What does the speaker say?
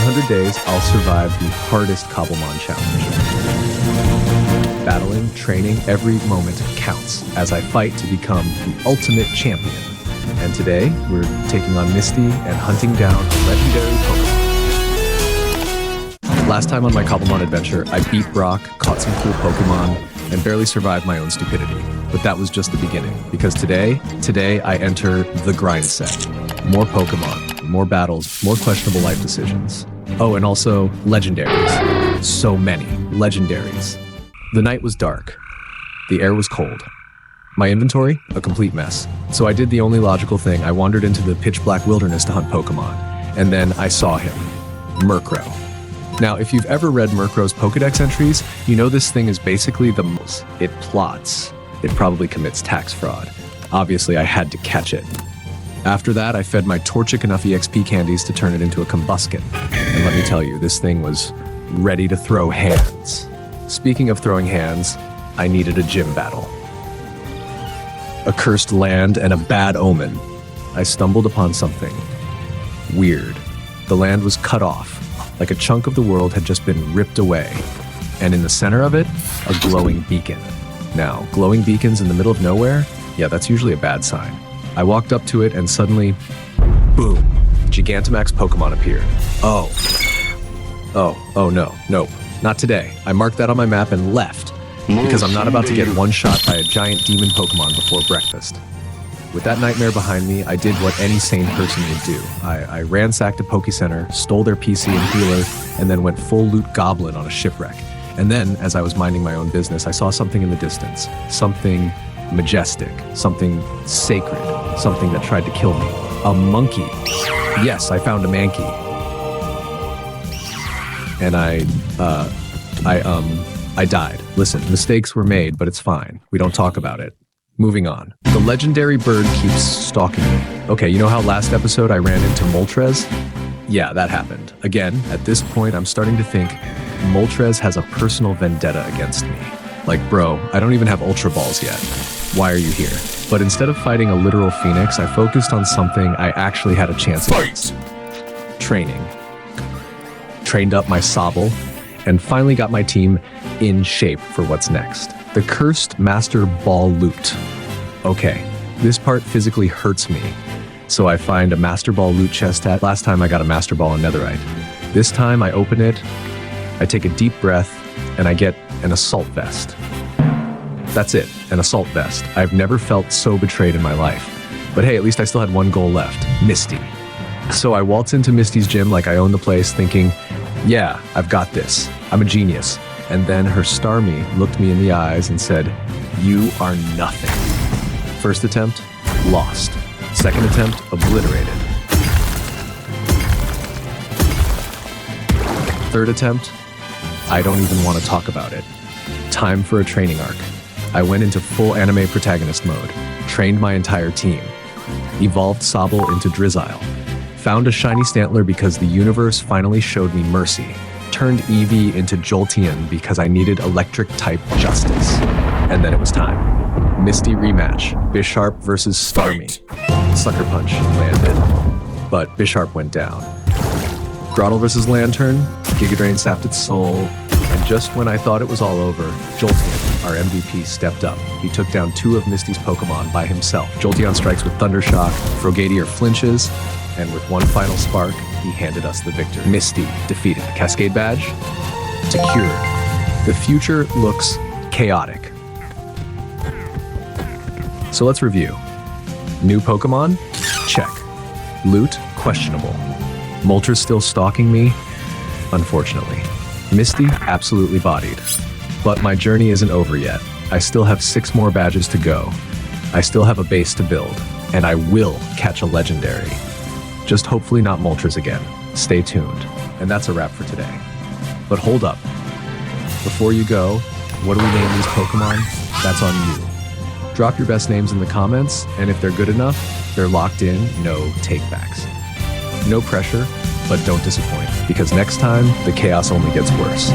100 days, I'll survive the hardest Cobblemon challenge. Battling, training, every moment counts as I fight to become the ultimate champion. And today, we're taking on Misty and hunting down a legendary Pokémon. Last time on my Cobblemon adventure, I beat Brock, caught some cool Pokémon, and barely survived my own stupidity. But that was just the beginning, because today I enter the grind set. More Pokémon, more battles, more questionable life decisions. Oh, and also legendaries. So many legendaries. The night was dark. The air was cold. My inventory, a complete mess. So I did the only logical thing. I wandered into the pitch black wilderness to hunt Pokémon. And then I saw him, Murkrow. Now, if you've ever read Murkrow's Pokedex entries, you know this thing is basically the most. It plots. It probably commits tax fraud. Obviously, I had to catch it. After that, I fed my Torchic enough EXP candies to turn it into a Combuskin. And let me tell you, this thing was ready to throw hands. Speaking of throwing hands, I needed a gym battle. A cursed land and a bad omen. I stumbled upon something weird. The land was cut off, like a chunk of the world had just been ripped away. And in the center of it, a glowing beacon. Now, glowing beacons in the middle of nowhere? Yeah, that's usually a bad sign. I walked up to it and suddenly, boom, Gigantamax Pokemon appeared. Oh no, nope, not today. I marked that on my map and left, because I'm not about to get one shot by a giant demon Pokemon before breakfast. With that nightmare behind me, I did what any sane person would do. I ransacked a Pokécenter, stole their PC and healer, and then went full loot goblin on a shipwreck. And then, as I was minding my own business, I saw something in the distance. Something majestic, something sacred, something that tried to kill me. A monkey. Yes, I found a Mankey. And I died. Listen, mistakes were made, but it's fine. We don't talk about it. Moving on. The legendary bird keeps stalking me. Okay, you know how last episode I ran into Moltres? Yeah, that happened. Again, at this point, I'm starting to think Moltres has a personal vendetta against me. Like, bro, I don't even have Ultra Balls yet. Why are you here? But instead of fighting a literal phoenix, I focused on something I actually had a chance against. Training. Trained up my Sobble, and finally got my team in shape for what's next. The cursed Master Ball loot. Okay, this part physically hurts me. So I find a Master Ball loot chest at. Last time I got a Master Ball in Netherite. This time I open it, I take a deep breath, and I get an assault vest. That's it, an assault vest. I've never felt so betrayed in my life. But hey, at least I still had one goal left, Misty. So I waltz into Misty's gym like I own the place, thinking, yeah, I've got this. I'm a genius. And then her Starmie looked me in the eyes and said, you are nothing. First attempt, lost. Second attempt, obliterated. Third attempt, I don't even want to talk about it. Time for a training arc. I went into full anime protagonist mode, trained my entire team, evolved Sobble into Drizzile, found a shiny Stantler because the universe finally showed me mercy, turned Eevee into Jolteon because I needed electric-type justice. And then it was time. Misty rematch, Bisharp versus Starmie. Sucker Punch landed, but Bisharp went down. Grotle versus Lantern, Giga Drain sapped its soul, and just when I thought it was all over, Jolteon, our MVP, stepped up. He took down 2 of Misty's Pokemon by himself. Jolteon strikes with Thundershock, Frogadier flinches, and with one final spark, he handed us the victory. Misty defeated. Cascade Badge? Secured. The future looks chaotic. So let's review. New Pokemon? Check. Loot? Questionable. Moltres still stalking me? Unfortunately. Misty? Absolutely bodied. But my journey isn't over yet. I still have 6 more badges to go. I still have a base to build, and I will catch a legendary. Just hopefully not Moltres again. Stay tuned. And that's a wrap for today. But hold up. Before you go, what do we name these Pokemon? That's on you. Drop your best names in the comments, and if they're good enough, they're locked in, no takebacks. No pressure, but don't disappoint, because next time, the chaos only gets worse.